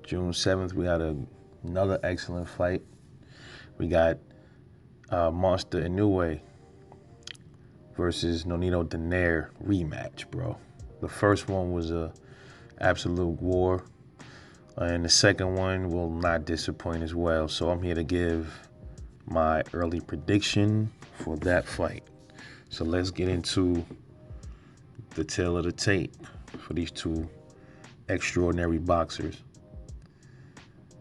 June 7th, we had another excellent fight. We got Monster Inoue versus Nonito Donaire rematch, bro. The first one was a absolute war, and the second one will not disappoint as well. So I'm here to give my early prediction for that fight. So let's get into the tale of the tape for these two extraordinary boxers.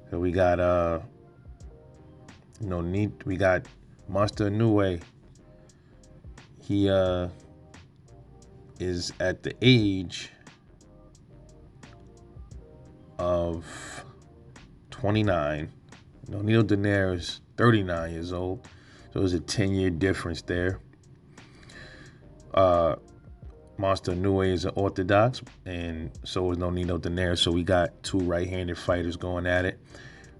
So we got we got Monster Inoue. He is at the age of 29. Nonito Donaire is 39 years old. So there's a 10-year difference there. Monster Inoue is an orthodox, and so is Nonito Donaire. So we got two right-handed fighters going at it.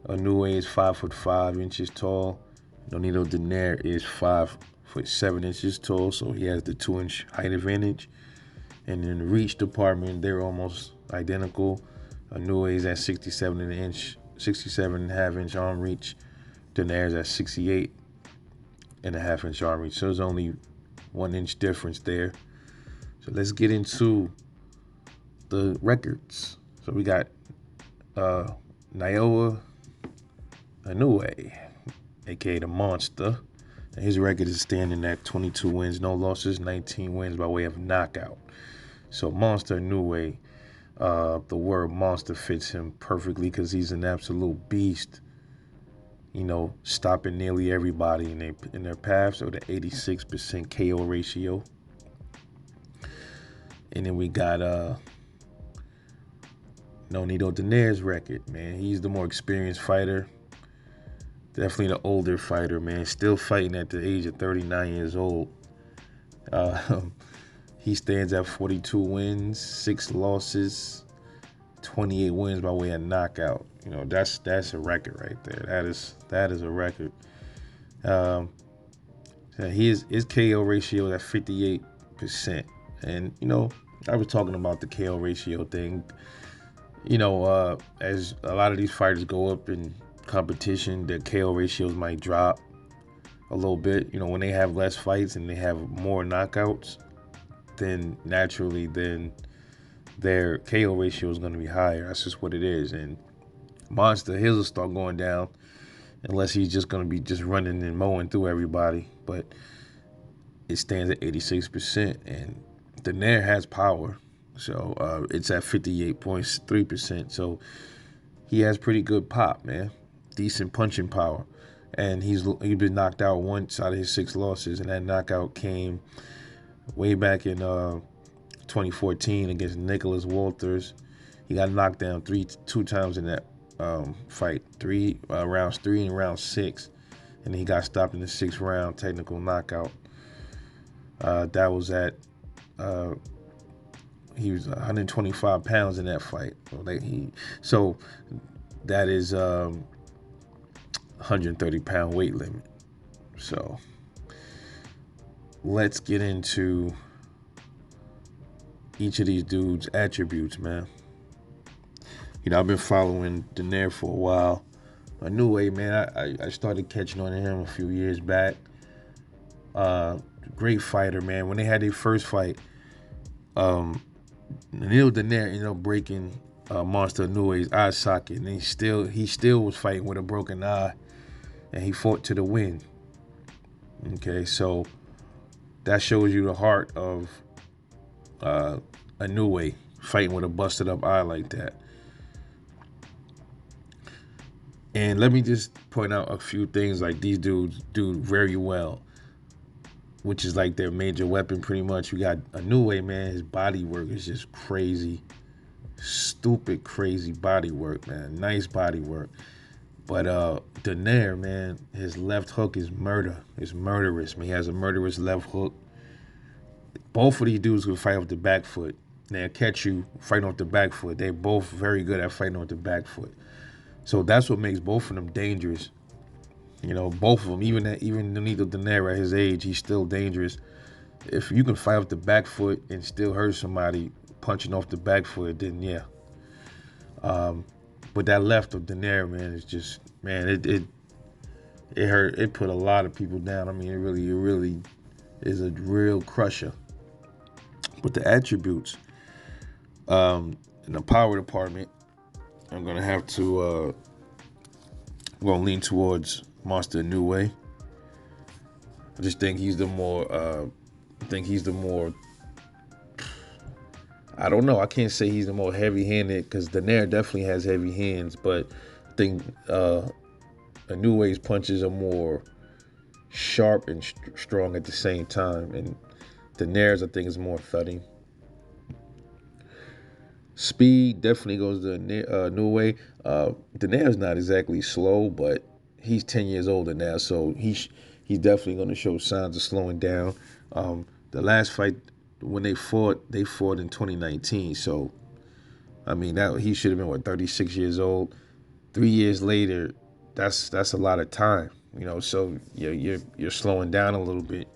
Inoue is 5'5" tall. Nonito Donaire is 5'7" tall, so he has the 2-inch height advantage. And in the reach department, they're almost identical. Inoue is at 67.5-inch arm reach. Donaire is at 68.5-inch arm reach. So there's only 1-inch difference there. So let's get into the records. So we got Naoya Inoue, aka the Monster. And his record is standing at 22 wins, no losses, 19 wins by way of knockout. So Monster Inoue, the word monster fits him perfectly because he's an absolute beast. You know, stopping nearly everybody in their path. So the 86% KO ratio. And then we got Nonito Donaire's record, man. He's the more experienced fighter. Definitely the older fighter, man. Still fighting at the age of 39 years old. He stands at 42 wins, 6 losses, 28 wins by way of knockout. You know, that's a record right there. That is a record. His KO ratio is at 58%. And, you know, I was talking about the KO ratio thing. You know, as a lot of these fighters go up in competition, their KO ratios might drop a little bit. You know, when they have less fights and they have more knockouts, then naturally, their KO ratio is going to be higher. That's just what it is. And Monster, his will start going down unless he's just going to be just running and mowing through everybody. But it stands at 86%, and Donaire has power. So it's at 58.3%. So he has pretty good pop, man. Decent punching power. And he's been knocked out once out of his 6 losses, and that knockout came way back in 2014 against Nicholas Walters. He got knocked down two times in that fight, rounds 3 and round 6, and he got stopped in the 6th round, technical knockout. That was at he was 125 pounds in that fight. So that is 130-pound weight limit. So let's get into each of these dudes' attributes, man. You know, I've been following Donaire for a while. Inoue, man, I started catching on to him a few years back. Great fighter, man. When they had their first fight, Nonito Donaire ended up breaking Monster Inoue's eye socket, and he still was fighting with a broken eye, and he fought to the win. Okay, so that shows you the heart of Inoue, fighting with a busted up eye like that. And let me just point out a few things like these dudes do very well, which is like their major weapon pretty much. You got Inoue, man, his body work is just crazy. Stupid, crazy body work, man. Nice body work. But Donaire, man, his left hook is murder. It's murderous, man. He has a murderous left hook. Both of these dudes can fight off the back foot. They'll catch you fighting off the back foot. They're both very good at fighting off the back foot. So that's what makes both of them dangerous. You know, both of them, even Nonito Donaire at his age, he's still dangerous. If you can fight off the back foot and still hurt somebody punching off the back foot, then yeah. But that left of Donaire, man, is just, man, it hurt. It put a lot of people down. I mean, it really is a real crusher. But the attributes, in the power department, I'm gonna have to I'm gonna lean towards Monster Inoue. I just think he's the more I don't know. I can't say he's the more heavy-handed because Donaire definitely has heavy hands, but I think Inoue's punches are more sharp and strong at the same time, and Donaire's I think is more thudding. Speed definitely goes to Inoue. Donaire's not exactly slow, but he's 10 years older now, so he's definitely going to show signs of slowing down. The last fight when they fought in 2019. So I mean that he should have been 36 years old. 3 years later, that's a lot of time, So you're slowing down a little bit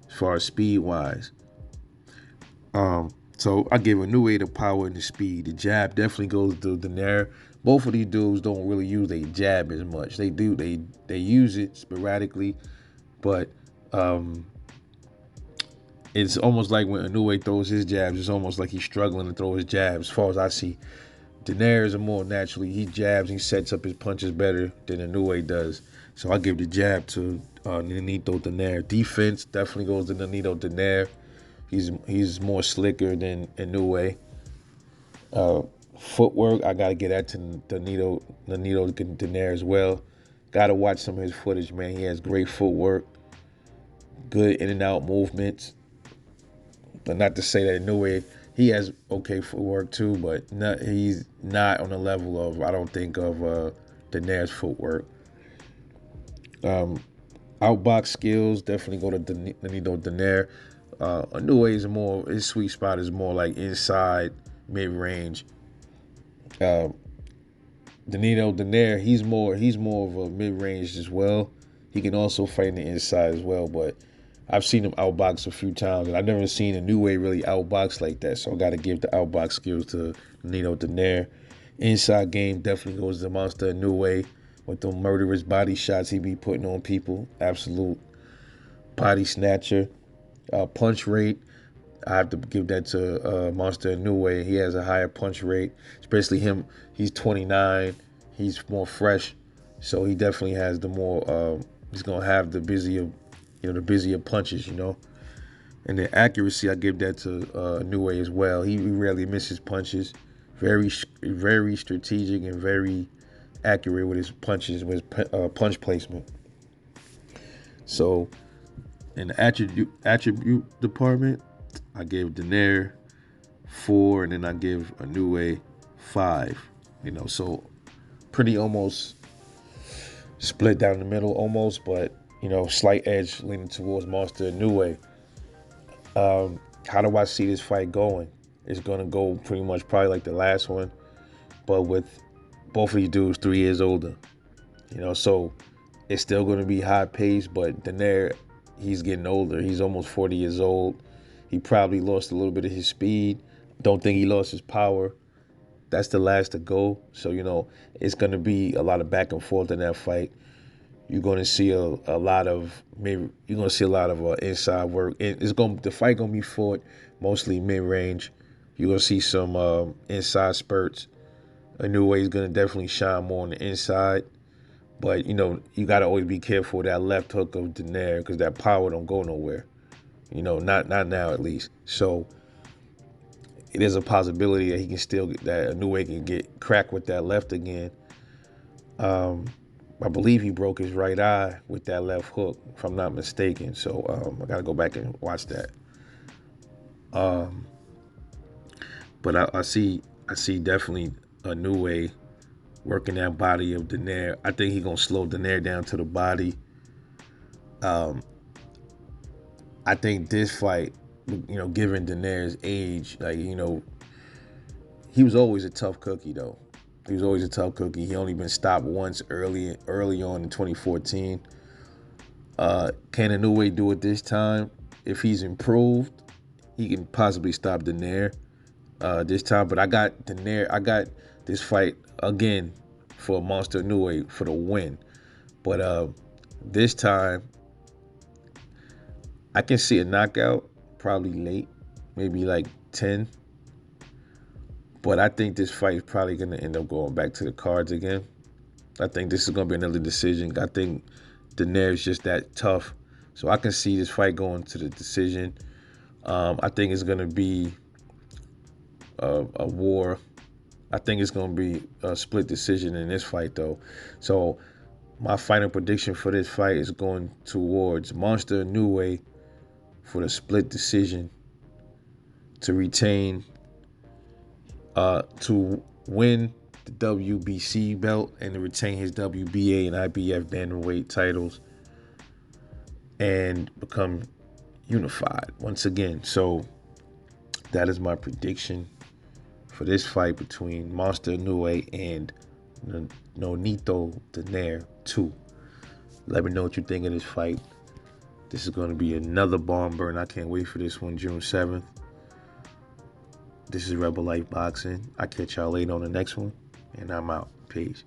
as far as speed wise. So I give Inoue the power and the speed. The jab definitely goes to Donaire. Both of these dudes don't really use their jab as much. They do. They use it sporadically, but it's almost like when Inoue throws his jabs, it's almost like he's struggling to throw his jabs. As far as I see, Donaire is a more naturally. He jabs. He sets up his punches better than Inoue does. So I give the jab to Nonito Donaire. Defense definitely goes to Nonito Donaire. He's more slicker than Inoue. Footwork, I gotta get that to Nonito Donaire as well. Gotta watch some of his footage, man. He has great footwork, good in and out movements. But not to say that Inoue, he has okay footwork too, but he's not on the level of I don't think of Donaire's footwork. Outbox skills definitely go to Nonito Donaire. Inoue is more his sweet spot is more like inside mid range. Nonito Donaire he's more of a mid range as well. He can also fight in the inside as well, but I've seen him outbox a few times, and I've never seen Inoue really outbox like that. So I got to give the outbox skills to Nonito Donaire. Inside game definitely goes to Monster Inoue with the murderous body shots he be putting on people. Absolute body snatcher. Punch rate, I have to give that to Monster Inoue. He has a higher punch rate, especially him. He's 29. He's more fresh, so he definitely has the more. He's gonna have the busier punches, And the accuracy, I give that to Inoue as well. He rarely misses punches. Very strategic and very accurate with his punches, with his punch placement. So in the attribute department, I gave Donaire 4, and then I give Inoue 5. So pretty almost split down the middle almost, but slight edge leaning towards Monster Inoue. How do I see this fight going? It's gonna go pretty much probably like the last one, but with both of these dudes 3 years older. So it's still gonna be high pace, but Donaire, he's getting older. He's almost 40 years old. He probably lost a little bit of his speed. Don't think he lost his power. That's the last to go. So, it's going to be a lot of back and forth in that fight. You're going to see a lot of inside work. The fight going to be fought mostly mid range. You're going to see some inside spurts. Inoue is going to definitely shine more on the inside. But, you got to always be careful with that left hook of Donaire because that power don't go nowhere. Not now at least. So it is a possibility that he can still that Inoue can get cracked with that left again. I believe he broke his right eye with that left hook, if I'm not mistaken. So I gotta go back and watch that. But I see definitely Inoue working that body of Donaire. I think he's gonna slow Donaire down to the body. I think this fight, given Donaire's age, he was always a tough cookie though. He was always a tough cookie. He only been stopped once early on in 2014. Can Inoue do it this time? If he's improved, he can possibly stop Donaire. this time, but I got Donaire. I got this fight again for Monster Inoue for the win. But this time I can see a knockout, probably late, maybe like 10. But I think this fight is probably gonna end up going back to the cards again. I think this is gonna be another decision. I think Donaire is just that tough, so I can see this fight going to the decision. I think it's gonna be a war. I think it's gonna be a split decision in this fight, though. So my final prediction for this fight is going towards Monster Inoue for the split decision to retain, to win the WBC belt and to retain his WBA and IBF bantamweight titles and become unified once again. So that is my prediction for this fight between Monster Inoue and Nonito Donaire 2. Let me know what you think of this fight. This is going to be another barn burn. I can't wait for this one, June 7th. This is Rebel Life Boxing. I'll catch y'all later on the next one, and I'm out. Peace.